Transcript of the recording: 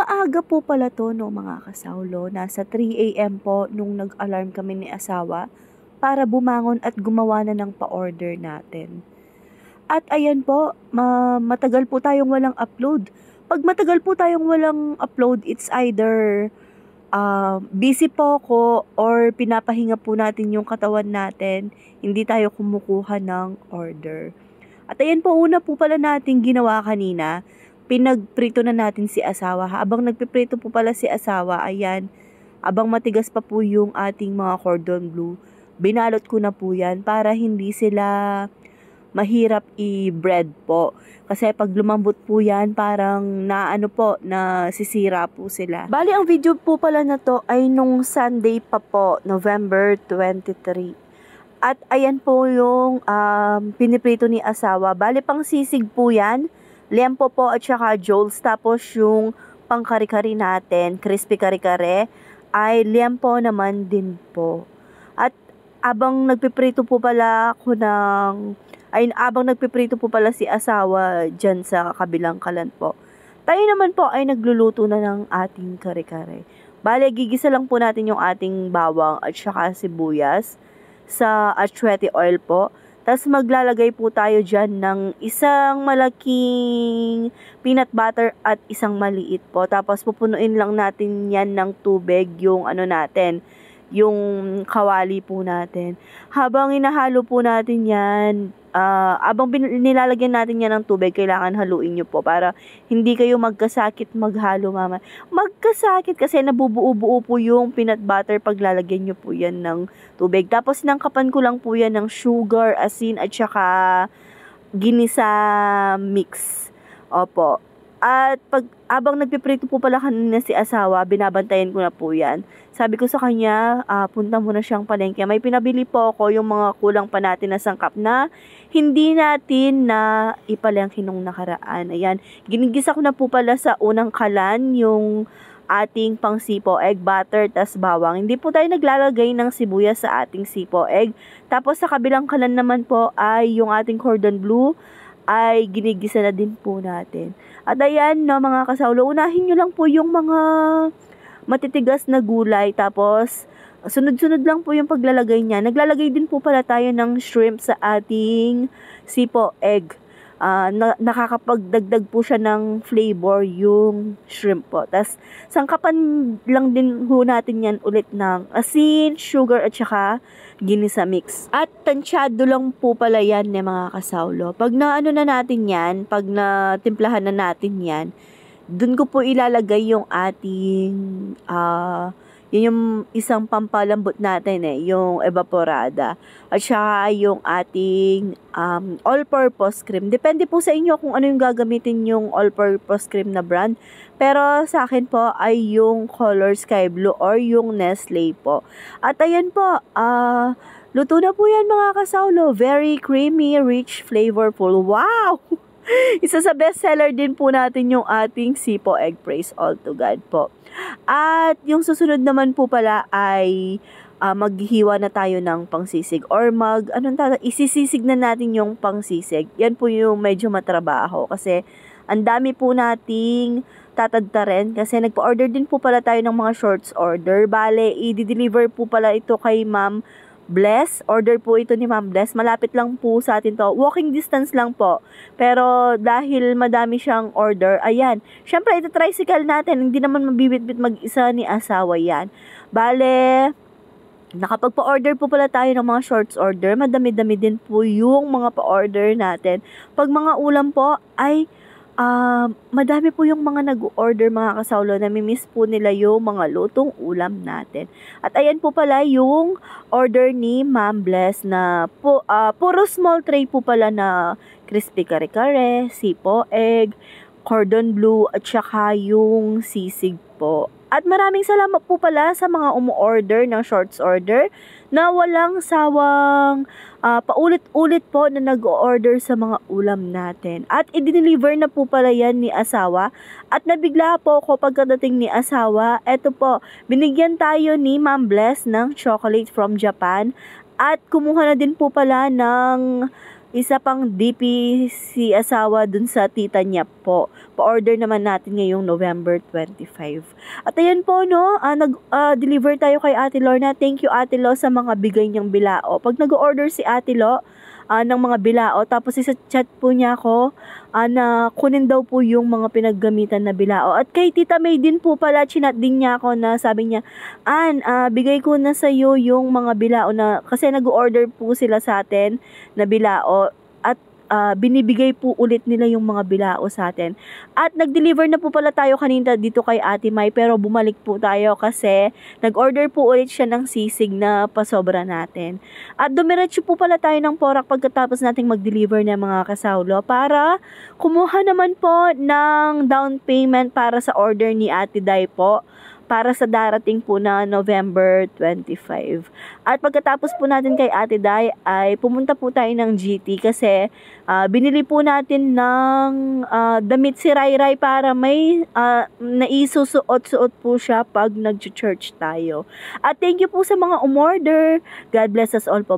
Maaga po pala 'to 'no mga kasawlo, nasa 3 AM po nung nag-alarm kami ni asawa para bumangon at gumawa na ng pa-order natin. At ayan po, matagal po tayong walang upload. 'Pag matagal po tayong walang upload, it's either, busy po ako or pinapahinga po natin yung katawan natin, hindi tayo kumukuha ng order. At ayan po, una po pala nating ginawa kanina, pinagprito na natin si asawa. Habang nagpiprito po pala si asawa, ayan, habang matigas pa po yung ating mga cordon bleu, binalot ko na po yan para hindi sila mahirap i-bread po. Kasi pag lumambot po yan, parang nasisira po sila. Bali, ang video po pala na to ay nung Sunday pa po, November 23. At ayan po yung piniprito ni asawa. Bali, pang sisig po yan. Liempo po at saka Joel's. Tapos yung pang kare-kare natin, crispy kare-kare, ay liempo naman din po. At abang nagpiprito po pala si asawa dyan sa kabilang kalan po, tayo naman po ay nagluluto na ng ating kare-kare. Bali, gigisa lang po natin yung ating bawang at saka sibuyas sa atsuete oil po. Tapos maglalagay po tayo dyan ng isang malaking peanut butter at isang maliit po. Tapos pupunuin lang natin yan ng tubig, yung yung kawali po natin. Habang inahalo po natin yan, nilalagyan natin yan ng tubig, kailangan haluin nyo po para hindi kayo magkasakit maghalo mama. Magkasakit kasi nabubuo-buo po yung peanut butter pag lalagyan nyo po yan ng tubig. Tapos sinangkapan ko lang po yan ng sugar, asin at saka ginisa mix. Opo. At habang nagpiprito po pala kanina si asawa, binabantayan ko na po yan. Sabi ko sa kanya, punta muna siyang palengke. May pinabili po ako yung mga kulang pa natin na sangkap na hindi natin na ipalengke nung nakaraan. Ayan, ginigisa ko na po pala sa unang kalan yung ating pang sipo egg, butter, tas bawang. Hindi po tayo naglalagay ng sibuyas sa ating sipo egg. Tapos sa kabilang kalan naman po ay yung ating cordon bleu ay ginigisa na din po natin. At ayan no mga kasawlo, unahin nyo lang po yung mga matitigas na gulay. Tapos sunod-sunod lang po yung paglalagay niya. Naglalagay din po pala tayo ng shrimp sa ating sipo egg. Nakakapagdagdag po siya ng flavor yung shrimp po. Tapos sangkapan lang din po natin yan ulit ng asin, sugar at saka ginisa mix. At tansyado lang po pala yan mga kasawlo. Pag naano na natin yan, pag natimplahan na natin yan, dun ko po ilalagay yung ating yun yung isang pampalambot natin yung evaporada. At saka yung ating all-purpose cream. Depende po sa inyo kung ano yung gagamitin yung all-purpose cream na brand. Pero sa akin po ay yung color sky blue or yung Nestle po. At ayan po, luto na po yan mga kasawlo. Very creamy, rich, flavorful. Wow! Isa sa bestseller din po natin yung ating sipo egg praise all to God po. At yung susunod naman po pala ay maghihiwa na tayo ng pangsisig or isisisig na natin yung pangsisig. Yan po yung medyo matrabaho kasi ang dami po nating tatadtarin kasi nagpa-order din po pala tayo ng mga shorts order. Bale, i-deliver po pala ito kay Ma'am Bless. Order po ito ni Ma'am Bless. Malapit lang po sa atin to. Walking distance lang po. Pero dahil madami siyang order, ayan. Syempre, ito tricycle natin. Hindi naman mabibitbit mag-isa ni asawa yan. Bale, nakapagpa-order po pala tayo ng mga shorts order. Madami-dami din po yung mga pa-order natin. Pag mga ulam po ay madami po yung mga nag-order mga kasawlo, namimiss po nila yung mga lutong ulam natin. At ayan po pala yung order ni Ma'am Bless na puro small tray po pala na crispy kare-kare, sipo egg, cordon bleu at saka yung sisig po. At maraming salamat po pala sa mga umu-order ng shorts order na walang sawang paulit-ulit po na nag-order sa mga ulam natin. At i-deliver na po pala yan ni asawa. At nabigla po ako pagkadating ni asawa. Eto po, binigyan tayo ni Ma'am Bless ng chocolate from Japan. At kumuha na din po pala ng isa pang DP si asawa dun sa tita niya po. Pa-order naman natin ngayong November 25. At ayan po, no, nag-deliver tayo kay Ate Lorna. Thank you, Ate Lo, sa mga bigay niyang bilao. Pag nag-order si Ate Lo ng mga bilao, tapos isa chat po niya ako na kunin daw po yung mga pinaggamitan na bilao. At kay Tita May din po pala, chinat din niya ako na sabi niya, bigay ko na sa'yo yung mga bilao na, kasi nag-order po sila sa atin na bilao at binibigay po ulit nila yung mga bilao sa atin. At nag-deliver na po pala tayo kanina dito kay Ate May, pero bumalik po tayo kasi nag-order po ulit siya ng sisig na pasobra natin. At dumiretso po pala tayo ng Porac pagkatapos nating mag-deliver ng mga kasawlo para kumuha naman po ng down payment para sa order ni Ate Day po, para sa darating po na November 25. At pagkatapos po natin kay Ate Day ay pumunta po tayo ng GT kasi binili po natin ng damit si Rai Rai para may naisusuot-suot po siya pag nag-church tayo. At thank you po sa mga umorder. God bless us all po.